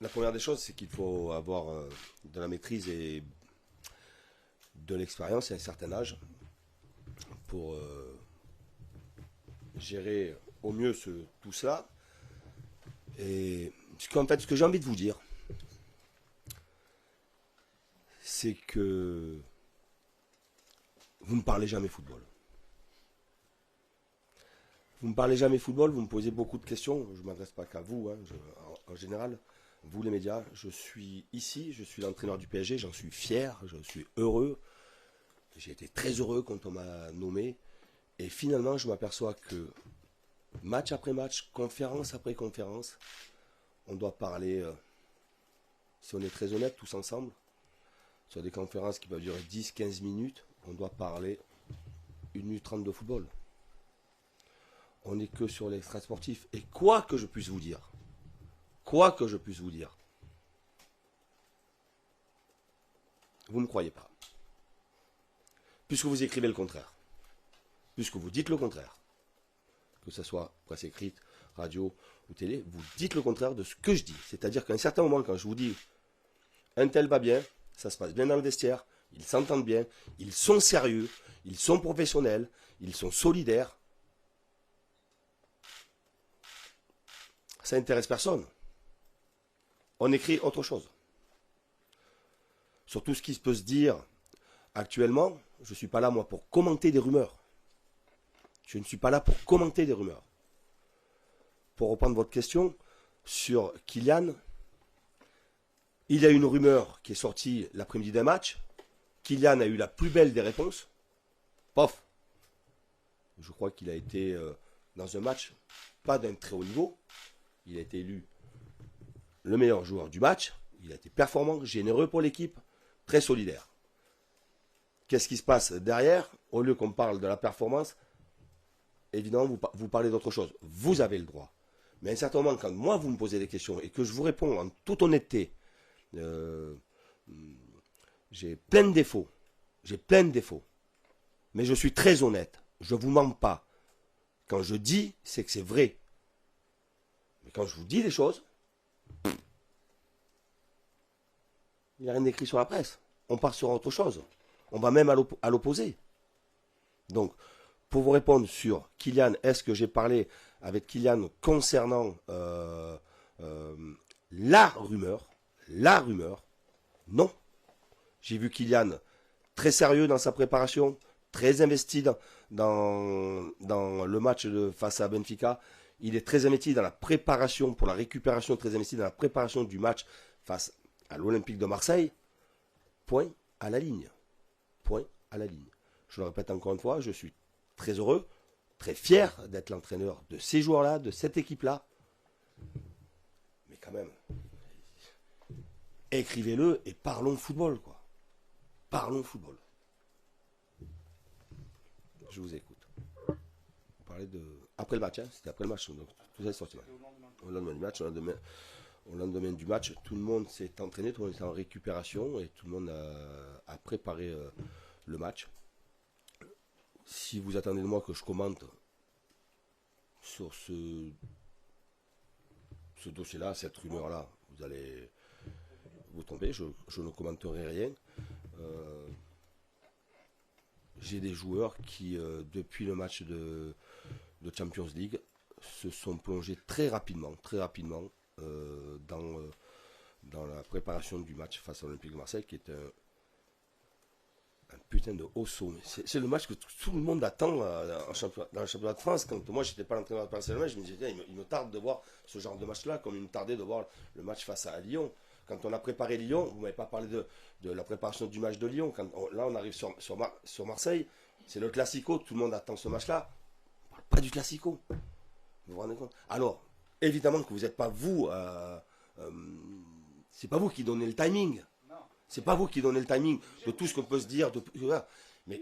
La première des choses, c'est qu'il faut avoir de la maîtrise et de l'expérience et un certain âge pour gérer au mieux tout cela. Et en fait, ce que j'ai envie de vous dire, c'est que vous ne parlez jamais football. Vous ne parlez jamais football, vous me posez beaucoup de questions. Je ne m'adresse pas qu'à vous, hein, en général. Vous les médias, je suis ici, je suis l'entraîneur du PSG, j'en suis fier, je suis heureux. J'ai été très heureux quand on m'a nommé. Et finalement, je m'aperçois que match après match, conférence après conférence, on doit parler, si on est très honnête, tous ensemble, sur des conférences qui peuvent durer 10-15 minutes, on doit parler 1 minute 30 de football. On n'est que sur l'extra sportif. Et quoi que je puisse vous dire, vous ne me croyez pas. Puisque vous écrivez le contraire. Puisque vous dites le contraire. Que ce soit presse écrite, radio ou télé, vous dites le contraire de ce que je dis. C'est-à-dire qu'à un certain moment, quand je vous dis un tel va bien, ça se passe bien dans le vestiaire, ils s'entendent bien, ils sont sérieux, ils sont professionnels, ils sont solidaires, ça n'intéresse personne. On écrit autre chose. Sur tout ce qui peut se dire actuellement, je ne suis pas là, moi, pour commenter des rumeurs. Je ne suis pas là pour commenter des rumeurs. Pour reprendre votre question sur Kylian, il y a une rumeur qui est sortie l'après-midi d'un match. Kylian a eu la plus belle des réponses. Pof. Je crois qu'il a été dans un match, pas d'un très haut niveau. Il a été élu le meilleur joueur du match. Il a été performant, généreux pour l'équipe, très solidaire. Qu'est-ce qui se passe derrière? Au lieu qu'on parle de la performance, évidemment, vous parlez d'autre chose. Vous avez le droit. Mais à un certain moment, quand moi, vous me posez des questions et que je vous réponds en toute honnêteté, j'ai plein de défauts. Mais je suis très honnête. Je ne vous mens pas. Quand je dis, c'est que c'est vrai. Mais quand je vous dis des choses, il n'y a rien d'écrit sur la presse. On part sur autre chose. On va même à l'opposé. Donc, pour vous répondre sur Kylian, est-ce que j'ai parlé avec Kylian concernant la rumeur? Non. J'ai vu Kylian très sérieux dans sa préparation, très investi dans le match face à Benfica. Il est très investi dans la préparation pour la récupération, très investi dans la préparation du match face à l'Olympique de Marseille. Point à la ligne. Point à la ligne. Je le répète encore une fois, je suis très heureux, très fier d'être l'entraîneur de ces joueurs-là, de cette équipe-là. Mais quand même, écrivez-le et parlons football, quoi. Parlons football. Je vous écoute. Vous parlez de... Après le match, hein, c'était après le match, donc tout ça est sorti. Au lendemain du match, au lendemain du match, tout le monde s'est entraîné, tout le monde était en récupération et tout le monde a préparé le match. Si vous attendez de moi que je commente sur ce dossier-là, cette rumeur-là, vous allez vous tromper, je ne commenterai rien. J'ai des joueurs qui, depuis le match de Champions League, se sont plongés très rapidement dans la préparation du match face à l'Olympique de Marseille, qui est un putain de haut sommet. C'est le match que tout le monde attend dans le championnat de France. Quand moi, j'étais pas l'entraîneur de Paris Saint-Germain, je me disais, il me tarde de voir ce genre de match-là, comme il me tardait de voir le match face à Lyon. Quand on a préparé Lyon, vous m'avez pas parlé de la préparation du match de Lyon. Là, on arrive sur Marseille, c'est le Classico, tout le monde attend ce match-là. On parle pas du Classico. Vous vous rendez compte? Alors, évidemment que vous n'êtes pas vous, c'est pas vous qui donnez le timing. C'est pas vous qui donnez le timing de tout ce qu'on peut se dire. Mais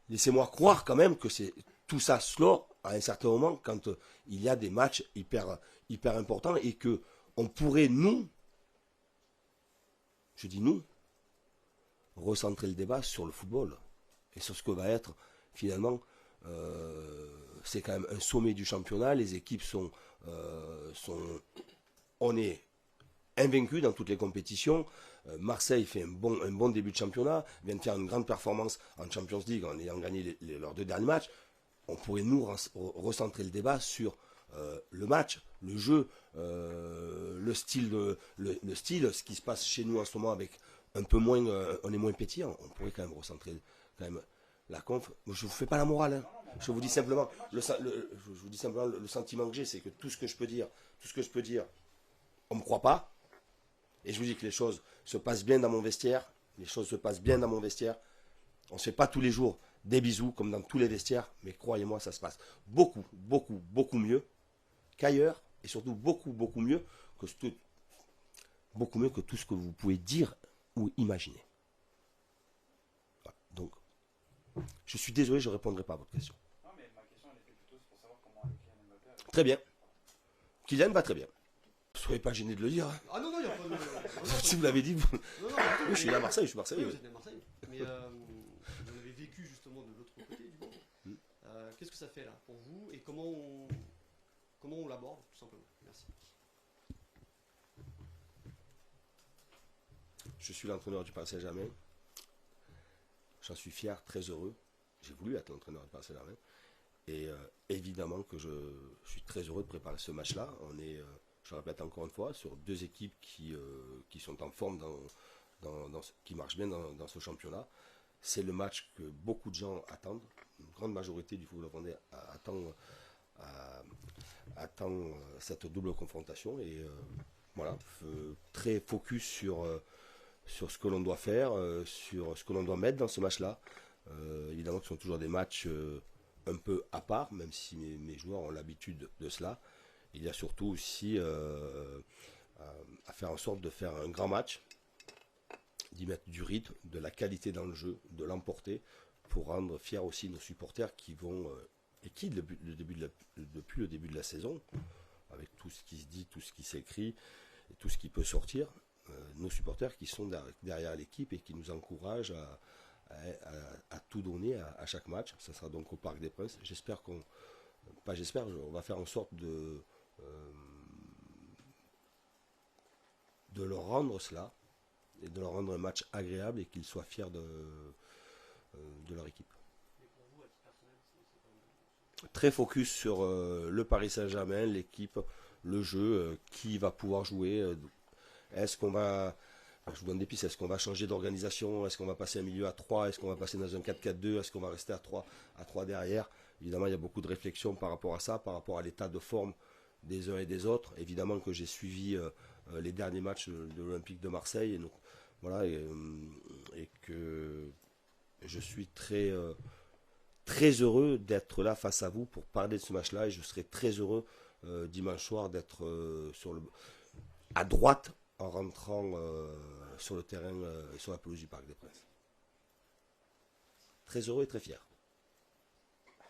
laissez-moi croire quand même que c'est tout ça slot à un certain moment quand il y a des matchs hyper importants et que on pourrait, nous, je dis nous, recentrer le débat sur le football et sur ce que va être finalement, c'est quand même un sommet du championnat, les équipes on est invaincu dans toutes les compétitions. Marseille fait un bon début de championnat, vient de faire une grande performance en Champions League en ayant gagné leurs 2 derniers matchs. On pourrait nous recentrer le débat sur le match, le jeu, le style, ce qui se passe chez nous en ce moment avec un peu moins, on est moins pétillant. On pourrait quand même recentrer quand même la conf. Moi, je vous fais pas la morale, hein. Je vous dis simplement le sentiment que j'ai, c'est que tout ce que je peux dire, on me croit pas. Et je vous dis que les choses se passent bien dans mon vestiaire. Les choses se passent bien dans mon vestiaire. On ne se fait pas tous les jours des bisous comme dans tous les vestiaires, mais croyez-moi, ça se passe beaucoup, beaucoup, beaucoup mieux qu'ailleurs, et surtout beaucoup, beaucoup mieux que tout ce que vous pouvez dire ou imaginer. Voilà. Donc, je suis désolé, je ne répondrai pas à votre question. Non, mais ma question, elle était plutôt pour savoir comment Kylian Mbappé a... Très bien. Kylian va très bien. Soyez pas gêné de le dire. Hein. Ah non, non, il n'y a pas de... Si vous l'avez dit, vous... Non, non, je suis là à Marseille, je suis Marseillais. Oui, vous êtes né à Marseille. Mais vous avez vécu justement de l'autre côté du monde. Qu'est-ce que ça fait là pour vous et comment on l'aborde tout simplement? Merci. Je suis l'entraîneur du Paris Saint-Germain. J'en suis fier, très heureux. J'ai voulu être l'entraîneur du Paris Saint-Germain. Et évidemment que je suis très heureux de préparer ce match-là. On est, je le répète encore une fois, sur 2 équipes qui sont en forme, qui marchent bien dans ce championnat. C'est le match que beaucoup de gens attendent. Une grande majorité du football hollandais attend cette double confrontation. Et voilà, très focus sur ce que l'on doit faire, sur ce que l'on doit mettre dans ce match-là. Évidemment que ce sont toujours des matchs un peu à part, même si mes joueurs ont l'habitude de cela. Il y a surtout aussi à faire en sorte de faire un grand match, d'y mettre du rythme, de la qualité dans le jeu, de l'emporter, pour rendre fiers aussi nos supporters qui vont, et qui depuis le début de la saison, avec tout ce qui se dit, tout ce qui s'écrit, et tout ce qui peut sortir, nos supporters qui sont derrière l'équipe et qui nous encouragent à tout donner à chaque match. Ça sera donc au Parc des Princes. On va faire en sorte de leur rendre cela et de leur rendre un match agréable et qu'ils soient fiers de leur équipe. Très focus sur le Paris Saint-Germain, l'équipe, le jeu, qui va pouvoir jouer. Est-ce qu'on va... Je vous donne des pistes. Est-ce qu'on va changer d'organisation? Est-ce qu'on va passer un milieu à 3? Est-ce qu'on va passer dans un 4-4-2? Est-ce qu'on va rester à 3 derrière? Évidemment, il y a beaucoup de réflexions par rapport à ça, par rapport à l'état de forme des uns et des autres. Évidemment que j'ai suivi les derniers matchs de l'Olympique de Marseille. Et donc, voilà, et que je suis très, très heureux d'être là face à vous pour parler de ce match-là. Et je serai très heureux dimanche soir d'être à droite en rentrant sur le terrain, sur la pelouse du Parc des Princes. Très heureux et très fier.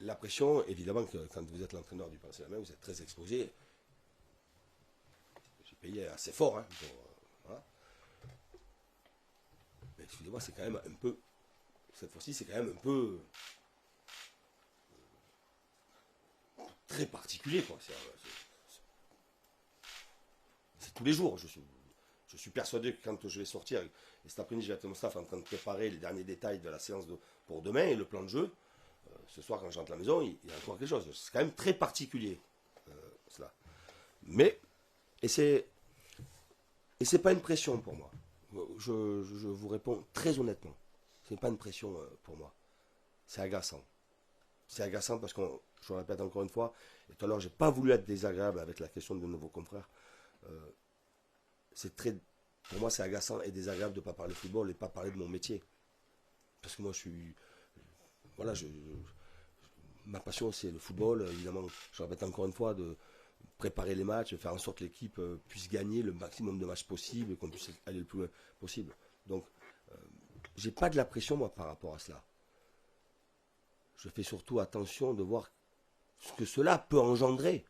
La pression, évidemment, que quand vous êtes l'entraîneur du Paris Saint-Germain, vous êtes très exposé. J'ai payé assez fort. Hein, voilà. Mais excusez-moi, c'est quand même un peu... Cette fois-ci, c'est quand même un peu... très particulier, quoi. C'est tous les jours. Je suis persuadé que quand je vais sortir, et cet après-midi, je vais être mon staff en train de préparer les derniers détails de la séance pour demain et le plan de jeu. Ce soir, quand je rentre à la maison, il y a encore quelque chose. C'est quand même très particulier, cela. Mais, et c'est pas une pression pour moi. Je vous réponds très honnêtement. Ce n'est pas une pression pour moi. C'est agaçant. C'est agaçant parce que, je le répète encore une fois, et tout à l'heure, j'ai pas voulu être désagréable avec la question de nouveaux confrères. Pour moi, c'est agaçant et désagréable de ne pas parler de football et de ne pas parler de mon métier. Parce que moi, voilà, ma passion, c'est le football. Évidemment, je répète encore une fois, de préparer les matchs, de faire en sorte que l'équipe puisse gagner le maximum de matchs possible et qu'on puisse aller le plus loin possible. Donc, j'ai pas de la pression, moi, par rapport à cela. Je fais surtout attention de voir ce que cela peut engendrer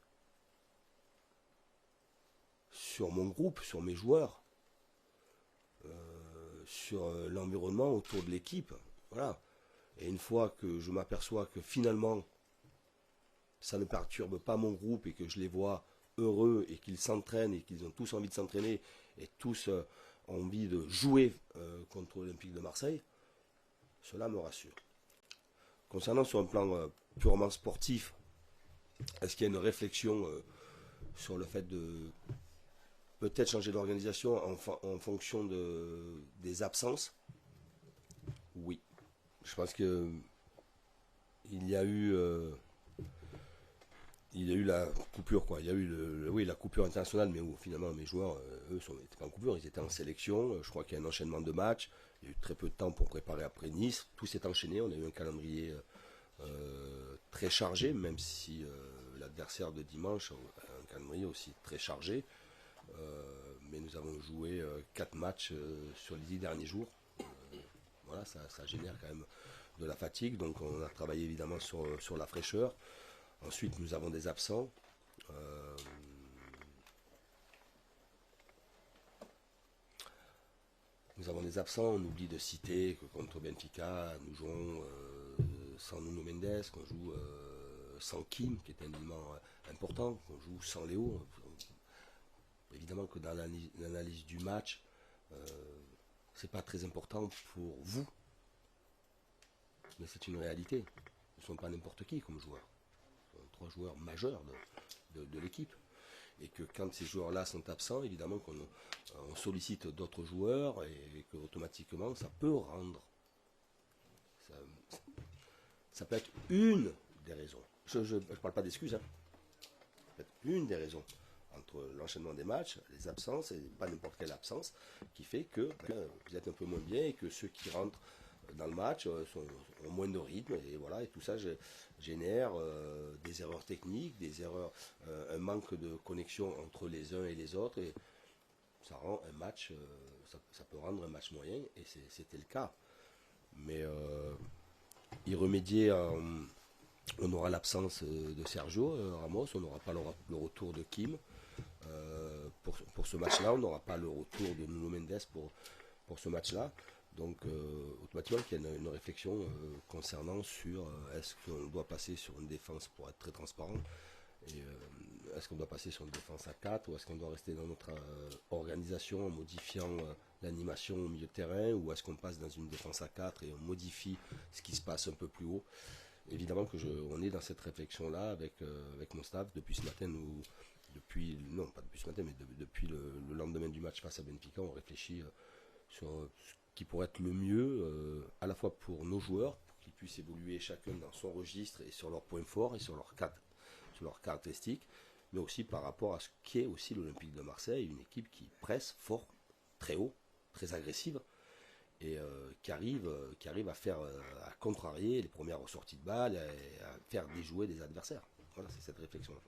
sur mon groupe, sur mes joueurs, sur l'environnement autour de l'équipe. Voilà. Et une fois que je m'aperçois que finalement, ça ne perturbe pas mon groupe et que je les vois heureux et qu'ils s'entraînent et qu'ils ont tous envie de s'entraîner et tous ont envie de jouer contre l'Olympique de Marseille, cela me rassure. Concernant sur un plan purement sportif, est-ce qu'il y a une réflexion sur le fait de peut-être changer d'organisation en fonction des absences? Oui. Je pense que il y a eu la coupure, quoi. Il y a eu oui, la coupure internationale, mais où finalement mes joueurs, eux, n'étaient pas en coupure, ils étaient en sélection. Je crois qu'il y a un enchaînement de matchs. Il y a eu très peu de temps pour préparer après Nice. Tout s'est enchaîné. On a eu un calendrier très chargé, même si l'adversaire de dimanche a un calendrier aussi très chargé. Mais nous avons joué 4 matchs sur les 10 derniers jours. Voilà, ça génère quand même de la fatigue. Donc on a travaillé évidemment sur la fraîcheur. Ensuite, nous avons des absents. On oublie de citer que contre Benfica, nous jouons sans Nuno Mendes, qu'on joue sans Kim, qui est un élément important, qu'on joue sans Léo. Évidemment que dans l'analyse du match, c'est pas très important pour vous, mais c'est une réalité. Ils ne sont pas n'importe qui comme joueurs. 3 joueurs majeurs de l'équipe. Et que quand ces joueurs-là sont absents, évidemment qu'on sollicite d'autres joueurs et que automatiquement ça peut rendre. Ça peut être une des raisons. Je ne parle pas d'excuses. Ça peut être une des raisons entre l'enchaînement des matchs, les absences, et pas n'importe quelle absence, qui fait que vous êtes un peu moins bien et que ceux qui rentrent dans le match ont moins de rythme, et voilà, et tout ça génère des erreurs techniques, des erreurs, un manque de connexion entre les uns et les autres, et ça rend un match, ça peut rendre un match moyen, et c'était le cas. Mais y remédier, on aura l'absence de Sergio Ramos, on n'aura pas le retour de Kim pour ce match-là, on n'aura pas le retour de Nuno Mendes pour ce match-là. Donc automatiquement il y a une réflexion concernant sur est-ce qu'on doit passer sur une défense pour être très transparent, et est-ce qu'on doit passer sur une défense à 4 ou est-ce qu'on doit rester dans notre organisation en modifiant l'animation au milieu de terrain, ou est-ce qu'on passe dans une défense à 4 et on modifie ce qui se passe un peu plus haut. Évidemment que on est dans cette réflexion-là avec mon staff depuis ce matin. Non pas depuis ce matin, mais depuis le lendemain du match face à Benfica, on réfléchit sur ce qui pourrait être le mieux à la fois pour nos joueurs, pour qu'ils puissent évoluer chacun dans son registre et sur leurs points forts et sur leurs caractéristiques, mais aussi par rapport à ce qu'est aussi l'Olympique de Marseille, une équipe qui presse fort, très haut, très agressive, et qui arrive à contrarier les premières ressorties de balles et à faire déjouer des adversaires. Voilà, c'est cette réflexion-là.